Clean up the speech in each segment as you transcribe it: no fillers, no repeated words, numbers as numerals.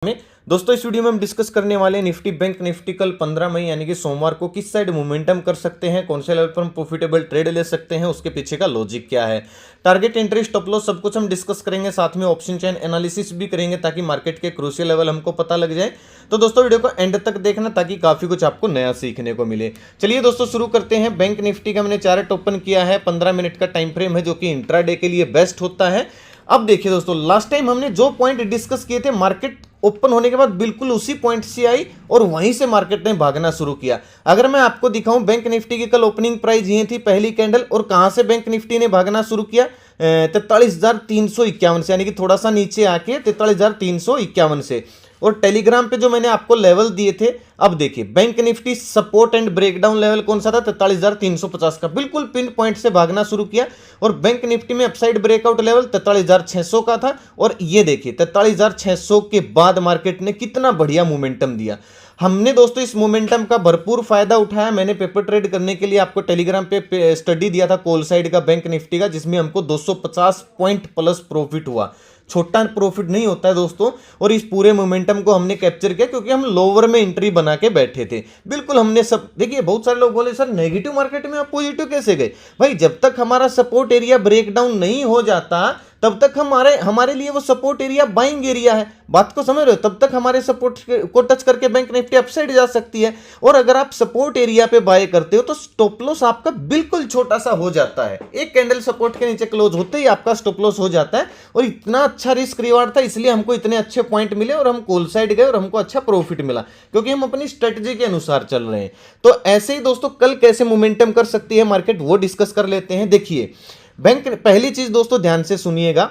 में। दोस्तों इस वीडियो में हम डिस्कस करने वाले हैं निफ्टी बैंक निफ्टी कल 15 मई यानी कि सोमवार को किस साइड मोमेंटम कर सकते हैं, कौन से लेवल पर हम प्रॉफिटेबल ट्रेड ले सकते हैं, उसके पीछे का लॉजिक क्या है, टारगेट एंट्री स्टॉप लॉस सब कुछ हम डिस्कस करेंगे। साथ में ऑप्शन चेन एनालिसिस भी करेंगे ताकि मार्केट के क्रूशियल लेवल हमको पता लग जाए। तो दोस्तों वीडियो को एंड तक देखना ताकि काफी कुछ आपको नया सीखने को मिले। चलिए दोस्तों शुरू करते हैं। बैंक निफ्टी का मैंने चार्ट ओपन किया है, 15 मिनट का टाइम फ्रेम है जो कि इंट्राडे के लिए बेस्ट होता है। अब देखिए दोस्तों, लास्ट टाइम हमने जो पॉइंट डिस्कस किए थे, मार्केट ओपन होने के बाद बिल्कुल उसी पॉइंट से आई और वहीं से मार्केट ने भागना शुरू किया। अगर मैं आपको दिखाऊं, बैंक निफ्टी की कल ओपनिंग प्राइस ये थी पहली कैंडल, और कहां से बैंक निफ्टी ने भागना शुरू किया, 43,351 से, यानी कि थोड़ा सा नीचे आके 43,351 से। और टेलीग्राम पे जो मैंने आपको लेवल दिए थे, अब देखिए bank Nifty support and breakdown level कौन सा था, 43,350 का, बिल्कुल पिन पॉइंट से भागना शुरू किया। और बैंक निफ्टी में अपसाइड ब्रेकआउट लेवल 43,600 का था, और ये देखिए 43,600 के बाद मार्केट ने कितना बढ़िया मोमेंटम दिया। हमने दोस्तों इस मोमेंटम का भरपूर फायदा उठाया। मैंने पेपर ट्रेड करने के लिए आपको टेलीग्राम पे स्टडी दिया था कॉल साइड का बैंक निफ्टी का, जिसमें हमको 250 पॉइंट प्लस प्रॉफिट हुआ। छोटा प्रॉफिट नहीं होता है दोस्तों। और इस पूरे मोमेंटम को हमने कैप्चर किया क्योंकि हम लोअर में एंट्री बना के बैठे थे। बिल्कुल हमने सब देखिए, बहुत सारे लोग बोले सर नेगेटिव मार्केट में आप पॉजिटिव कैसे गए। भाई जब तक हमारा सपोर्ट एरिया ब्रेकडाउन नहीं हो जाता तब तक हमारे लिए वो सपोर्ट एरिया बाइंग एरिया है। बात को समझ रहे हो, तब तक हमारे सपोर्ट को टच करके बैंक निफ्टी अपसाइड जा सकती है। और अगर आप सपोर्ट एरिया पे बाय करते हो तो स्टॉप लॉस आपका बिल्कुल छोटा सा हो जाता है। एक कैंडल सपोर्ट के नीचे क्लोज होते ही आपका स्टॉप लॉस हो जाता है। और इतना अच्छा रिस्क रिवार्ड था, इसलिए हमको इतने अच्छे पॉइंट मिले और हम कॉल साइड गए और हमको अच्छा प्रॉफिट मिला क्योंकि हम अपनी स्ट्रेटजी के अनुसार चल रहे हैं। तो ऐसे ही दोस्तों कल कैसे मोमेंटम कर सकती है मार्केट, वो डिस्कस कर लेते हैं। देखिए बैंक, पहली चीज दोस्तों ध्यान से सुनिएगा,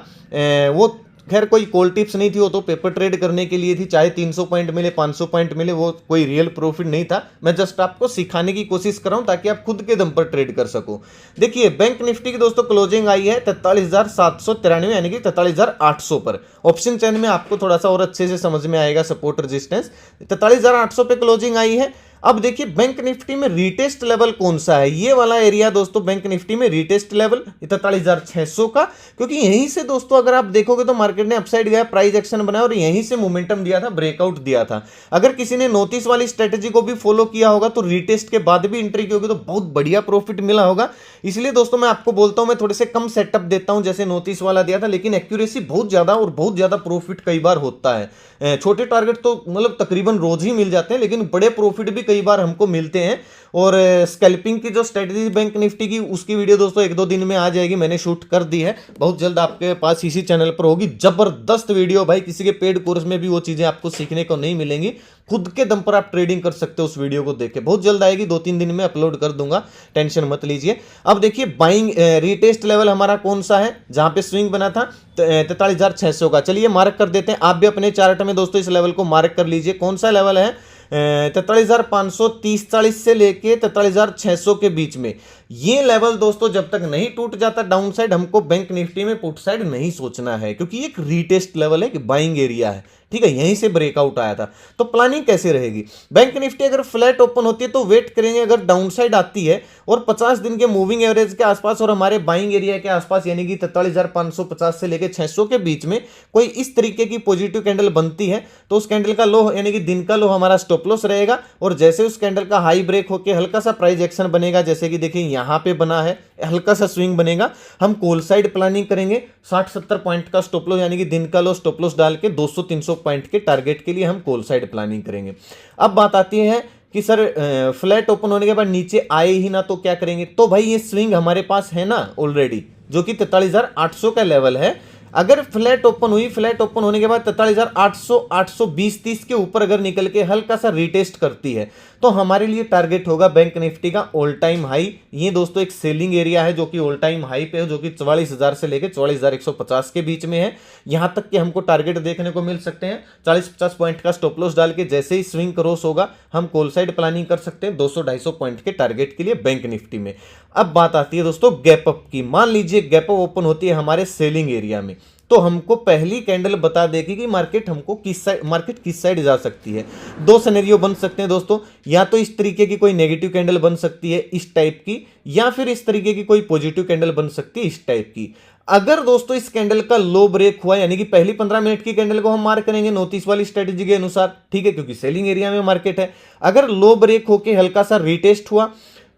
वो खैर कोई कॉल टिप्स नहीं थी, वो तो पेपर ट्रेड करने के लिए थी। चाहे 300 पॉइंट मिले 500 पॉइंट मिले, वो कोई रियल प्रॉफिट नहीं था। मैं जस्ट आपको सिखाने की कोशिश कर रहा हूं ताकि आप खुद के दम पर ट्रेड कर सको। देखिए बैंक निफ्टी की दोस्तों क्लोजिंग आई है 43,793 यानी कि 43,800 पर। ऑप्शन चेन में आपको थोड़ा सा और अच्छे से समझ में आएगा सपोर्ट रेजिस्टेंस। 43,800 पे क्लोजिंग आई है। अब देखिए बैंक निफ्टी में रीटेस्ट लेवल कौन सा है, ये वाला एरिया दोस्तों बैंक निफ्टी में रीटेस्ट लेवल 43,600 का, क्योंकि यहीं से दोस्तों अगर आप देखोगे तो मार्केट ने अपसाइड गया, प्राइस एक्शन बनाया और यहीं से मोमेंटम दिया था, ब्रेकआउट दिया था। अगर किसी ने नोटिस वाली स्ट्रेटेजी को भी फॉलो किया होगा तो रीटेस्ट के बाद भी एंट्री की होगी तो बहुत बढ़िया प्रॉफिट मिला होगा। इसलिए दोस्तों मैं आपको बोलता हूं, मैं थोड़े से कम सेटअप देता हूं जैसे नोटिस वाला दिया था, लेकिन एक्यूरेसी बहुत ज्यादा और बहुत ज्यादा प्रॉफिट कई बार होता है। छोटे टारगेट तो मतलब तकरीबन रोज ही मिल जाते हैं, लेकिन बड़े प्रॉफिट भी कई बार हमको मिलते हैं। और स्कैल्पिंग की जो स्ट्रेटजी बैंक निफ्टी की, उसकी वीडियो दोस्तों 1-2 दिन में आ जाएगी, मैंने शूट कर दी है, बहुत जल्द आपके पास इसी चैनल पर होगी। जबरदस्त वीडियो भाई, किसी के पेड कोर्स में भी वो चीजें आपको सीखने को नहीं मिलेंगी। खुद के दम पर आप ट्रेडिंग कर सकते हो उस वीडियो को देख के, बहुत जल्द आएगी, 2-3 दिन में अपलोड कर दूंगा, टेंशन मत लीजिए। अब देखिए बाइंग रीटेस्ट लेवल हमारा कौन सा है जहां पे स्विंग बना था 43,600 का। चलिए मार्क कर देते हैं, आप भी अपने चार्ट में दोस्तों इस लेवल को मार्क कर लीजिए। कौन सा लेवल है, 43,530 से लेके 43,600 के बीच में। ये लेवल दोस्तों जब तक नहीं टूट जाता डाउन साइड, हमको बैंक निफ्टी में पुट साइड नहीं सोचना है, क्योंकि एक रीटेस्ट लेवल है कि बाइंग एरिया है, ठीक है, यहीं से ब्रेकआउट आया था। तो प्लानिंग कैसे रहेगी, बैंक निफ्टी अगर फ्लैट ओपन होती है तो वेट करेंगे, अगर डाउन साइड आती है और 50 दिन के मूविंग एवरेज के आसपास और हमारे बाइंग एरिया के आसपास यानी कि 43,550 से लेके 600 के बीच में कोई इस तरीके की पॉजिटिव कैंडल बनती है तो उस कैंडल का लो यानी कि दिन का लो हमारा स्टॉप लॉस रहेगा। और जैसे उस कैंडल का हाई ब्रेक होकर हल्का सा प्राइस एक्शन बनेगा, जैसे कि देखिए यहां पे बना है, हल्का सा स्विंग बनेगा, हम कॉल साइड प्लानिंग करेंगे 60-70 पॉइंट का स्टॉप लॉस यानी कि दिन का लो स्टॉप लॉस डाल के 200-300 पॉइंट के टारगेट के लिए हम कॉल साइड प्लानिंग करेंगे। अब बात आती है कि सर फ्लैट ओपन होने के बाद नीचे आए ही ना तो क्या करेंगे। तो भाई ये स्विंग हमारे पास है ना ऑलरेडी, जो कि 43,800 का लेवल है। अगर फ्लैट ओपन हुई, फ्लैट ओपन होने के बाद 43,800 820-30 के ऊपर अगर निकल के हल्का सा रिटेस्ट करती है तो हमारे लिए टारगेट होगा बैंक निफ्टी का ऑल टाइम हाई। ये दोस्तों एक सेलिंग एरिया है जो कि ऑल टाइम हाई पे है, जो कि 44,000 से लेकर 44,150 के बीच में है। यहां तक कि हमको टारगेट देखने को मिल सकते हैं 40-50 पॉइंट का स्टॉप लॉस डाल के। जैसे ही स्विंग क्रॉस होगा हम कॉल साइड प्लानिंग कर सकते हैं 200-250 पॉइंट के टारगेट के लिए बैंक निफ्टी में। अब बात आती है दोस्तों गैप अप की। मान लीजिए गैप अप ओपन होती है हमारे सेलिंग एरिया में, तो हमको पहली कैंडल बता देगी कि मार्केट किस साइड जा सकती है। दो सिनेरियो बन सकते हैं दोस्तों, या तो इस तरीके की कोई नेगेटिव कैंडल बन सकती है इस टाइप की, या फिर इस तरीके की कोई पॉजिटिव कैंडल बन सकती है इस टाइप की। अगर दोस्तों इस कैंडल का लो ब्रेक हुआ, यानी कि पहली 15 मिनट की कैंडल को हम मार्क करेंगे नोटिस वाली स्ट्रेटेजी के अनुसार, ठीक है, क्योंकि सेलिंग एरिया में मार्केट है। अगर लो ब्रेक होके हल्का सा रिटेस्ट हुआ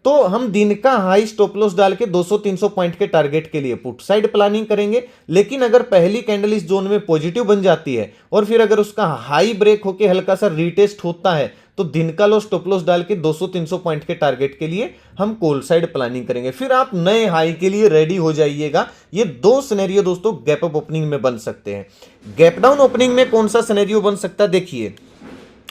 तो हम दिन का हाई स्टॉप लॉस डाल के 200-300 पॉइंट के टारगेट के लिए पुट साइड प्लानिंग करेंगे। लेकिन अगर पहली कैंडल इस जोन में पॉजिटिव बन जाती है और फिर अगर उसका हाई ब्रेक होके हल्का सा रिटेस्ट होता है तो दिन का लो स्टॉप लॉस डाल के 200-300 पॉइंट के टारगेट के लिए हम कॉल साइड प्लानिंग करेंगे। फिर आप नए हाई के लिए रेडी हो जाइएगा। ये दो सिनेरियो दोस्तों गैप अप ओपनिंग में बन सकते हैं। गैप डाउन ओपनिंग में कौन सा सिनेरियो बन सकता है, देखिए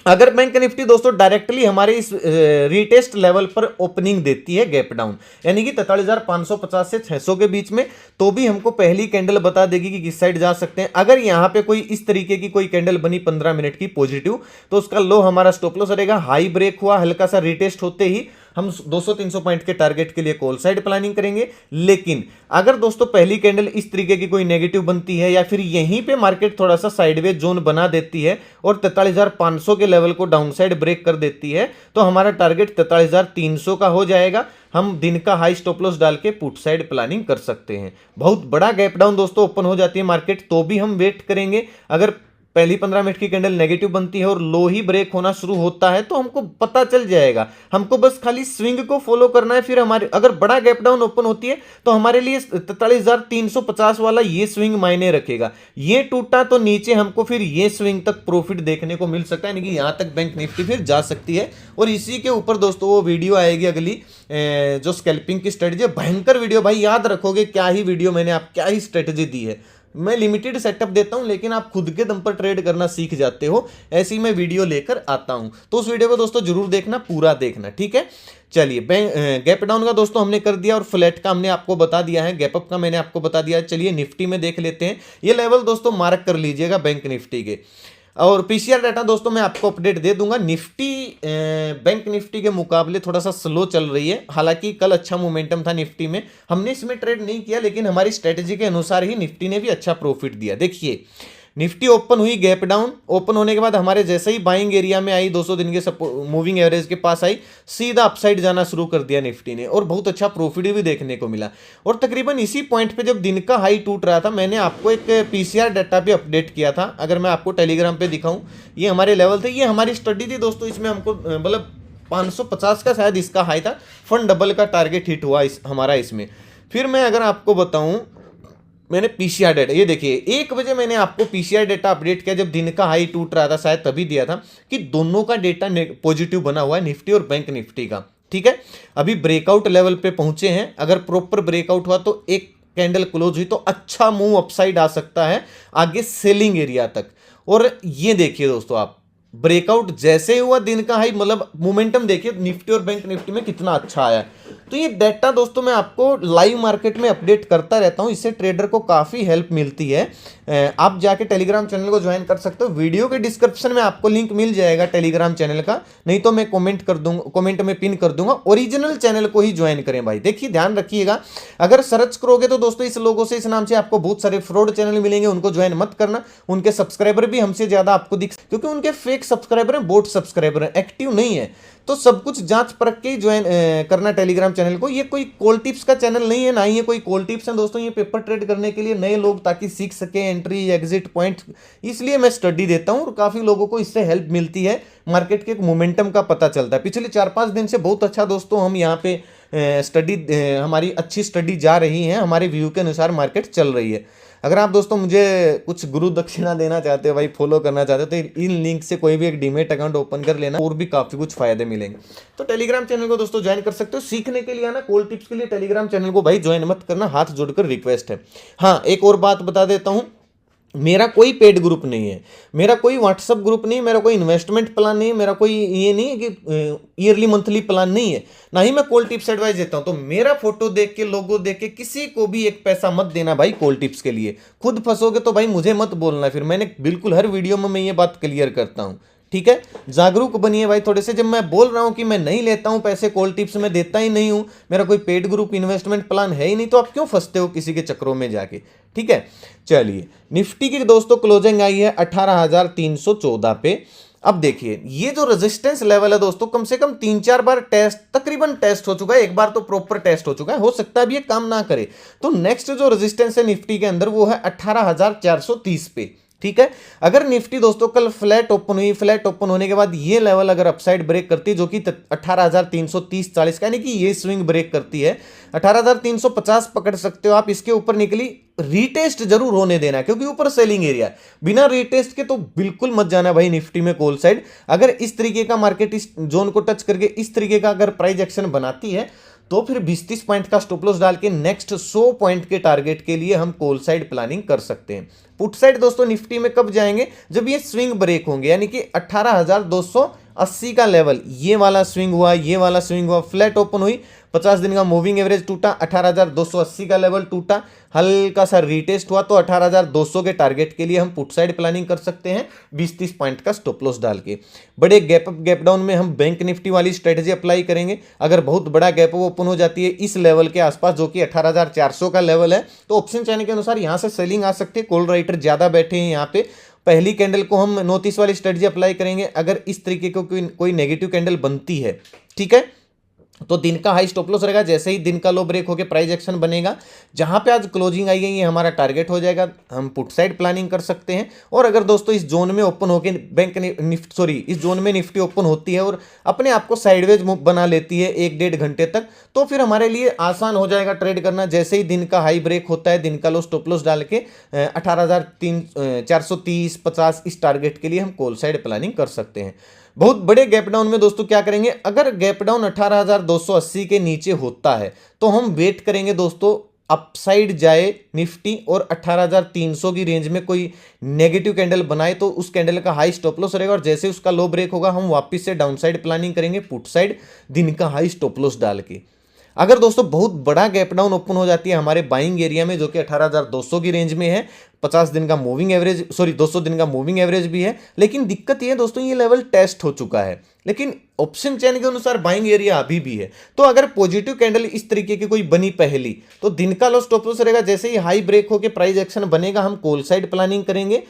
अगर बैंक निफ्टी दोस्तों डायरेक्टली हमारे इस रीटेस्ट लेवल पर ओपनिंग देती है गैप डाउन, यानी कि 43,550 से 600 के बीच में, तो भी हमको पहली कैंडल बता देगी कि किस साइड जा सकते हैं। अगर यहां पे कोई इस तरीके की कोई कैंडल बनी 15 मिनट की पॉजिटिव, तो उसका लो हमारा स्टॉप लॉस रहेगा। हाई ब्रेक हुआ, हल्का सा रीटेस्ट होते ही हम 200-300 पॉइंट के टारगेट के लिए कॉल साइड प्लानिंग करेंगे। लेकिन अगर दोस्तों पहली कैंडल इस तरीके की कोई नेगेटिव बनती है या फिर यहीं पे मार्केट थोड़ा सा साइडवेज जोन बना देती है और 43,500 के लेवल को डाउन साइड ब्रेक कर देती है, तो हमारा टारगेट 43,300 का हो जाएगा। हम दिन का हाई स्टॉप लॉस डाल के पुट साइड प्लानिंग कर सकते हैं। बहुत बड़ा गैप डाउन दोस्तों ओपन हो जाती है मार्केट, तो भी हम वेट करेंगे। अगर पहली 15 मिनट की कैंडल नेगेटिव बनती है और लो ही ब्रेक होना शुरू होता है तो हमको पता चल जाएगा। हमको बस खाली स्विंग को फॉलो करना है। फिर हमारे अगर बड़ा गैप डाउन ओपन होती है तो हमारे लिए 43,350 वाला ये स्विंग मायने रखेगा। ये टूटा तो नीचे हमको फिर ये स्विंग तक प्रॉफिट देखने को मिल सकता है, यानी कि यहां तक बैंक निफ्टी फिर जा सकती है। और इसी के ऊपर दोस्तों वो वीडियो आएगी अगली, जो स्कैल्पिंग की स्ट्रेटेजी, भयंकर वीडियो भाई, याद रखोगे क्या ही वीडियो मैंने आप क्या ही स्ट्रेटेजी दी है। मैं लिमिटेड सेटअप देता हूं लेकिन आप खुद के दम पर ट्रेड करना सीख जाते हो, ऐसी मैं वीडियो लेकर आता हूं। तो उस वीडियो को दोस्तों जरूर देखना, पूरा देखना, ठीक है। चलिए गैप डाउन का दोस्तों हमने कर दिया और फ्लैट का हमने आपको बता दिया है, गैप अप का मैंने आपको बता दिया है। चलिए निफ्टी में देख लेते हैं। ये लेवल दोस्तों मार्क कर लीजिएगा बैंक निफ्टी के। और पीसीआर डाटा दोस्तों मैं आपको अपडेट दे दूंगा। निफ्टी बैंक निफ्टी के मुकाबले थोड़ा सा स्लो चल रही है। हालांकि कल अच्छा मोमेंटम था निफ्टी में, हमने इसमें ट्रेड नहीं किया लेकिन हमारी स्ट्रेटेजी के अनुसार ही निफ्टी ने भी अच्छा प्रॉफिट दिया। देखिए निफ्टी ओपन हुई गैप डाउन, ओपन होने के बाद हमारे जैसे ही बाइंग एरिया में आई, 200 दिन के मूविंग एवरेज के पास आई, सीधा अपसाइड जाना शुरू कर दिया निफ्टी ने और बहुत अच्छा प्रॉफिट भी देखने को मिला। और तकरीबन इसी पॉइंट पे जब दिन का हाई टूट रहा था, मैंने आपको एक पीसीआर डाटा भी अपडेट किया था। अगर मैं आपको टेलीग्राम पे दिखाऊं, ये हमारे लेवल थे, ये हमारी स्टडी थी दोस्तों। इसमें हमको मतलब 550 का शायद इसका हाई था, फंड डबल का टारगेट हिट हुआ हमारा इसमें। फिर मैं अगर आपको बताऊं, मैंने पीसीआर डेटा, ये देखिए 1 बजे मैंने आपको पीसीआर डेटा अपडेट किया जब दिन का हाई टूट रहा था, शायद तभी दिया था कि दोनों का डेटा पॉजिटिव बना हुआ है, निफ्टी और बैंक निफ्टी का, ठीक है। अभी ब्रेकआउट लेवल पे पहुंचे हैं। अगर प्रॉपर ब्रेकआउट हुआ तो एक कैंडल क्लोज हुई तो अच्छा मूव अपसाइड आ सकता है आगे सेलिंग एरिया तक। और ये देखिए दोस्तों, आप ब्रेकआउट जैसे हुआ दिन का हाई, मतलब मोमेंटम देखिए निफ्टी और बैंक निफ्टी में कितना अच्छा आया है। तो ये डेटा दोस्तों मैं आपको लाइव मार्केट में अपडेट करता रहता हूं, इससे ट्रेडर को काफ़ी हेल्प मिलती है। आप जाके टेलीग्राम चैनल को ज्वाइन कर सकते हो। वीडियो के डिस्क्रिप्शन में आपको लिंक मिल जाएगा टेलीग्राम चैनल का, नहीं तो मैं कमेंट कर दूंगा, कमेंट में पिन कर दूंगा। ओरिजिनल चैनल को ही ज्वाइन करें भाई। देखिए ध्यान रखिएगा, अगर सर्च करोगे तो दोस्तों इस लोगों से, इस नाम से आपको बहुत सारे फ्रॉड चैनल मिलेंगे, उनको ज्वाइन मत करना। उनके सब्सक्राइबर भी हमसे ज़्यादा आपको क्योंकि उनके फेक सब्सक्राइबर हैं, बोट सब्सक्राइबर हैं, एक्टिव नहीं है। तो सब कुछ जांच परख के ही ज्वाइन करना टेलीग्राम चैनल को। ये कोई कॉल टिप्स का चैनल नहीं है, ना ही ये कोई कॉल टिप्स है दोस्तों। ये पेपर ट्रेड करने के लिए नए लोग ताकि सीख सके एंट्री एग्जिट पॉइंट, इसलिए मैं स्टडी देता हूं और काफ़ी लोगों को इससे हेल्प मिलती है। मार्केट के एक मोमेंटम का पता चलता है। पिछले 4-5 दिन से बहुत अच्छा दोस्तों हम यहाँ पे स्टडी, हमारी अच्छी स्टडी जा रही है, हमारे व्यू के अनुसार मार्केट चल रही है। अगर आप दोस्तों मुझे कुछ गुरु दक्षिणा देना चाहते हो भाई, फॉलो करना चाहते हो, तो इन लिंक से कोई भी एक डीमेट अकाउंट ओपन कर लेना और भी काफ़ी कुछ फायदे मिलेंगे। तो टेलीग्राम चैनल को दोस्तों ज्वाइन कर सकते हो। सीखने के लिए आना, कॉल टिप्स के लिए टेलीग्राम चैनल को भाई ज्वाइन मत करना, हाथ जोड़कर रिक्वेस्ट है। हाँ, एक और बात बता देता हूँ, मेरा कोई पेड ग्रुप नहीं है, मेरा कोई व्हाट्सअप ग्रुप नहीं, मेरा कोई इन्वेस्टमेंट प्लान नहीं, मेरा कोई ये नहीं है कि ईयरली मंथली प्लान नहीं है, ना ही मैं कॉल टिप्स एडवाइस देता हूं। तो मेरा फोटो देख के, लोगो देख के किसी को भी एक पैसा मत देना भाई कॉल टिप्स के लिए। खुद फंसोगे तो भाई मुझे मत बोलना, फिर मैंने बिल्कुल हर वीडियो में मैं ये बात क्लियर करता हूं, ठीक है। जागरूक बनिए भाई थोड़े से। जब मैं बोल रहा हूं कि मैं नहीं लेता हूं पैसे कॉल टिप्स में, देता ही नहीं हूं, मेरा कोई पेड ग्रुप इन्वेस्टमेंट प्लान है ही नहीं, तो आप क्यों फंसते हो किसी के चक्रों में जाके, ठीक है। चलिए, निफ्टी की दोस्तों क्लोजिंग आई है 18,314 पे। अब देखिए, ये जो रेजिस्टेंस लेवल है दोस्तों, कम से कम 3-4 बार टेस्ट, तकरीबन टेस्ट हो चुका है, एक बार तो प्रॉपर टेस्ट हो चुका है, हो सकता है अभी ये काम ना करे। तो नेक्स्ट जो रेजिस्टेंस है निफ्टी के अंदर वो है 18,430 पे, ठीक है। अगर निफ्टी दोस्तों कल फ्लैट ओपन हुई, फ्लैट ओपन होने के बाद ये लेवल अगर अपसाइड ब्रेक करती है जो कि 18,330-40 का, यानी कि ये स्विंग ब्रेक करती है, 18,350 पकड़ सकते हो आप, इसके ऊपर निकली, रीटेस्ट जरूर होने देना, क्योंकि ऊपर सेलिंग एरिया, बिना रीटेस्ट के तो बिल्कुल मत जाना भाई निफ्टी में कॉल साइड। अगर इस तरीके का मार्केट इस जोन को टच करके इस तरीके का अगर प्राइस एक्शन बनाती है तो फिर 20-30 पॉइंट का स्टॉप लॉस डाल के नेक्स्ट 100 पॉइंट के टारगेट के लिए हम कॉल साइड प्लानिंग कर सकते हैं। पुट साइड दोस्तों निफ्टी में कब जाएंगे, जब ये स्विंग ब्रेक होंगे, यानी कि 18,280 का लेवल, ये वाला स्विंग हुआ, ये वाला स्विंग हुआ, फ्लैट ओपन हुई, 50 दिन का मूविंग एवरेज टूटा, 18,280 का लेवल टूटा, हल्का सा रीटेस्ट हुआ, तो 18,200 के टारगेट के लिए हम पुट साइड प्लानिंग कर सकते हैं 20-30 पॉइंट का स्टॉप लॉस डाल के। बड़े गैप अप गैप डाउन में हम बैंक निफ्टी वाली स्ट्रेटेजी अप्लाई करेंगे। अगर बहुत बड़ा गैप अप ओपन हो जाती है इस लेवल के आसपास जो कि 18,400 का लेवल है, तो ऑप्शन चाहने के अनुसार यहां से सेलिंग आ सकती है, कॉल राइटर ज्यादा बैठे हैं यहाँ पे। पहली कैंडल को हम नोटिस वाली स्ट्रेटेजी अप्लाई करेंगे। अगर इस तरीके को कोई नेगेटिव कैंडल बनती है, ठीक है, तो दिन का हाई स्टॉप लॉस रहेगा, जैसे ही दिन का लो ब्रेक होकर प्राइस एक्शन बनेगा, जहां पे आज क्लोजिंग आई है ये हमारा टारगेट हो जाएगा, हम पुट साइड प्लानिंग कर सकते हैं। और अगर दोस्तों इस जोन में ओपन होकर इस जोन में निफ्टी ओपन होती है और अपने आप को साइडवेज मूव बना लेती है 1-1.5 घंटे तक, तो फिर हमारे लिए आसान हो जाएगा ट्रेड करना। जैसे ही दिन का हाई ब्रेक होता है, दिन का लो स्टॉप लॉस डाल के 18,430-50 इस टारगेट के लिए हम कॉल साइड प्लानिंग कर सकते हैं। बहुत बड़े गैप डाउन में दोस्तों क्या करेंगे, अगर गैप डाउन 18,280 के नीचे होता है तो हम वेट करेंगे दोस्तों अपसाइड जाए निफ्टी और 18,300 की रेंज में कोई नेगेटिव कैंडल बनाए तो उस कैंडल का हाई स्टॉप लॉस रहेगा, और जैसे उसका लो ब्रेक होगा हम वापस से डाउन साइड प्लानिंग करेंगे पुट साइड दिन का हाई स्टॉप लॉस डाल के। अगर दोस्तों बहुत बड़ा गैप डाउन ओपन हो जाती है हमारे बाइंग एरिया में जो कि 18,200 की रेंज में है, 50 दिन का मूविंग एवरेज 200 दिन का मूविंग एवरेज भी है, लेकिन दिक्कत ये है दोस्तों ये लेवल टेस्ट हो चुका है, लेकिन ऑप्शन चेन के अनुसार बाइंग एरिया अभी भी है। तो अगर पॉजिटिव कैंडल इस तरीके की कोई बनी पहली, तो दिन का लो स्टॉप लॉस रहेगा, जैसे ही हाई ब्रेक होकर प्राइस एक्शन बनेगा हम कॉल साइड प्लानिंग करेंगे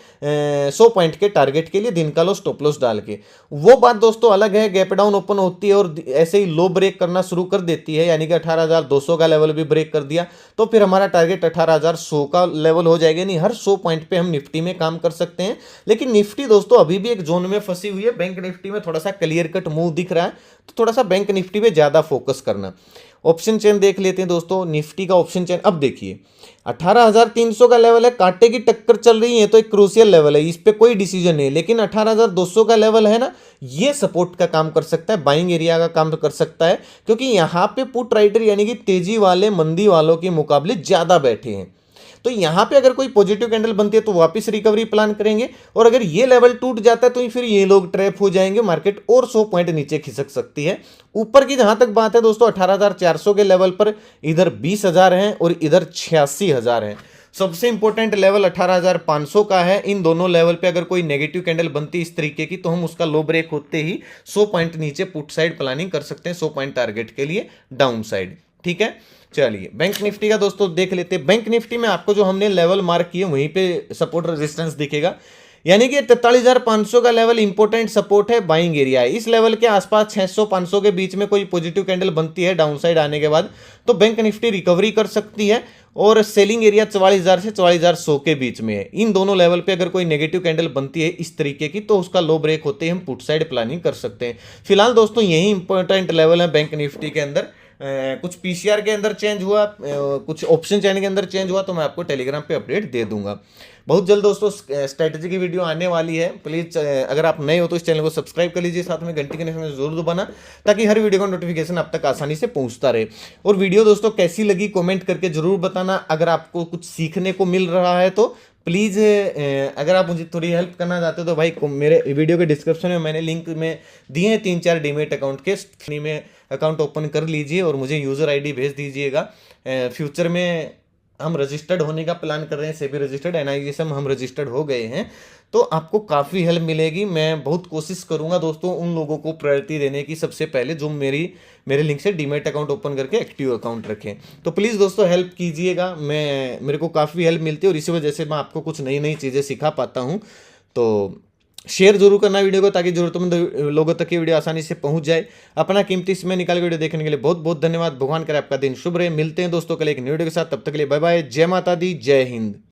100 पॉइंट के टारगेट के लिए दिन का लो स्टॉप लॉस डाल के। वो बात दोस्तों अलग है, गैप डाउन ओपन होती है और ऐसे ही लो ब्रेक करना शुरू कर देती है, यानी कि 18,200 का लेवल भी ब्रेक कर दिया, तो फिर हमारा टारगेट 18,100 का लेवल हो जाएगा। नहीं, हर 100 पॉइंट पे हम निफ्टी में काम कर सकते हैं, लेकिन निफ्टी दोस्तों अभी भी एक जोन में फंसी हुई है। बैंक निफ्टी में थोड़ा सा क्लियर कट मूव दिख रहा है, तो थोड़ा सा बैंक निफ्टी पे ज्यादा फोकस करना। ऑप्शन चेन देख लेते हैं दोस्तों, निफ्टी का ऑप्शन चेन। अब देखिए 18,300 का लेवल है, कांटे की टक्कर चल रही है, तो एक क्रूशियल लेवल है, इस पे कोई डिसीजन नहीं है, लेकिन 18,200 का लेवल है ना, ये सपोर्ट का काम कर सकता है, बाइंग एरिया का काम कर सकता है, क्योंकि यहां पे पुट राइटर यानी कि तेजी वाले मंदी वालों के मुकाबले ज्यादा बैठे हैं। तो यहां पे अगर कोई पॉजिटिव कैंडल बनती है तो वापस रिकवरी प्लान करेंगे, और अगर ये लेवल टूट जाता है तो फिर ये लोग ट्रैप हो जाएंगे, मार्केट और 100 पॉइंट नीचे खिसक सकती है। ऊपर की जहां तक बात है दोस्तों 18,400 के लेवल पर इधर 20,000 हैं और इधर 86,000 हैं। सबसे इंपॉर्टेंट लेवल 18,500 का है। इन दोनों लेवल पे अगर कोई नेगेटिव कैंडल बनती इस तरीके की तो हम उसका लो ब्रेक होते ही 100 पॉइंट नीचे पुट साइड प्लानिंग कर सकते हैं 100 पॉइंट टारगेट के लिए डाउन साइड, ठीक है। चलिए बैंक निफ्टी का दोस्तों देख लेते हैं। बैंक निफ्टी में आपको जो हमने लेवल मार्क किए वहीं पे सपोर्ट रेजिस्टेंस दिखेगा, यानी कि 43,500 का लेवल इंपॉर्टेंट सपोर्ट है, बाइंग एरिया है। इस लेवल के आसपास 600-500 के बीच में कोई पॉजिटिव कैंडल बनती है डाउन साइड आने के बाद तो बैंक निफ्टी रिकवरी कर सकती है, और सेलिंग एरिया 44,000 से 44,100 के बीच में है। इन दोनों लेवल पे अगर कोई नेगेटिव कैंडल बनती है इस तरीके की तो उसका लो ब्रेक होते ही हम पुट साइड प्लानिंग कर सकते हैं। फिलहाल दोस्तों यही इंपॉर्टेंट लेवल है बैंक निफ्टी के अंदर। कुछ पीसीआर के अंदर चेंज हुआ, कुछ ऑप्शन चेन के अंदर चेंज हुआ तो मैं आपको टेलीग्राम पे अपडेट दे दूंगा। बहुत जल्द दोस्तों स्ट्रैटेजी की वीडियो आने वाली है। प्लीज अगर आप नए हो तो इस चैनल को सब्सक्राइब कर लीजिए, साथ में घंटी के निशान जरूर दबाना ताकि हर वीडियो का नोटिफिकेशन आप तक आसानी से पहुंचता रहे। और वीडियो दोस्तों कैसी लगी कमेंट करके जरूर बताना। अगर आपको कुछ सीखने को मिल रहा है तो प्लीज़ अगर आप मुझे थोड़ी हेल्प करना चाहते हो तो भाई मेरे वीडियो के डिस्क्रिप्शन में मैंने लिंक में दिए हैं 3-4 डीमेट अकाउंट के, फ्री में अकाउंट ओपन कर लीजिए और मुझे यूज़र आईडी भेज दीजिएगा। फ्यूचर में हम रजिस्टर्ड होने का प्लान कर रहे हैं, सेबी रजिस्टर्ड, एनआईएसएम हम रजिस्टर्ड हो गए हैं, तो आपको काफ़ी हेल्प मिलेगी। मैं बहुत कोशिश करूँगा दोस्तों उन लोगों को प्रायोरिटी देने की सबसे पहले जो मेरे लिंक से डीमैट अकाउंट ओपन करके एक्टिव अकाउंट रखें। तो प्लीज़ दोस्तों हेल्प कीजिएगा, मेरे को काफ़ी हेल्प मिलती है और इसी वजह से मैं आपको कुछ नई नई चीज़ें सिखा पाता हूँ। तो शेयर जरूर करना वीडियो को, ताकि जरूरतमंद लोगों तक ये वीडियो आसानी से पहुंच जाए। अपना कीमती समय निकाल के वीडियो देखने के लिए बहुत बहुत धन्यवाद। भगवान करे आपका दिन शुभ रहे। मिलते हैं दोस्तों कल एक न्यू वीडियो के साथ, तब तक के लिए बाय बाय। जय माता दी, जय हिंद।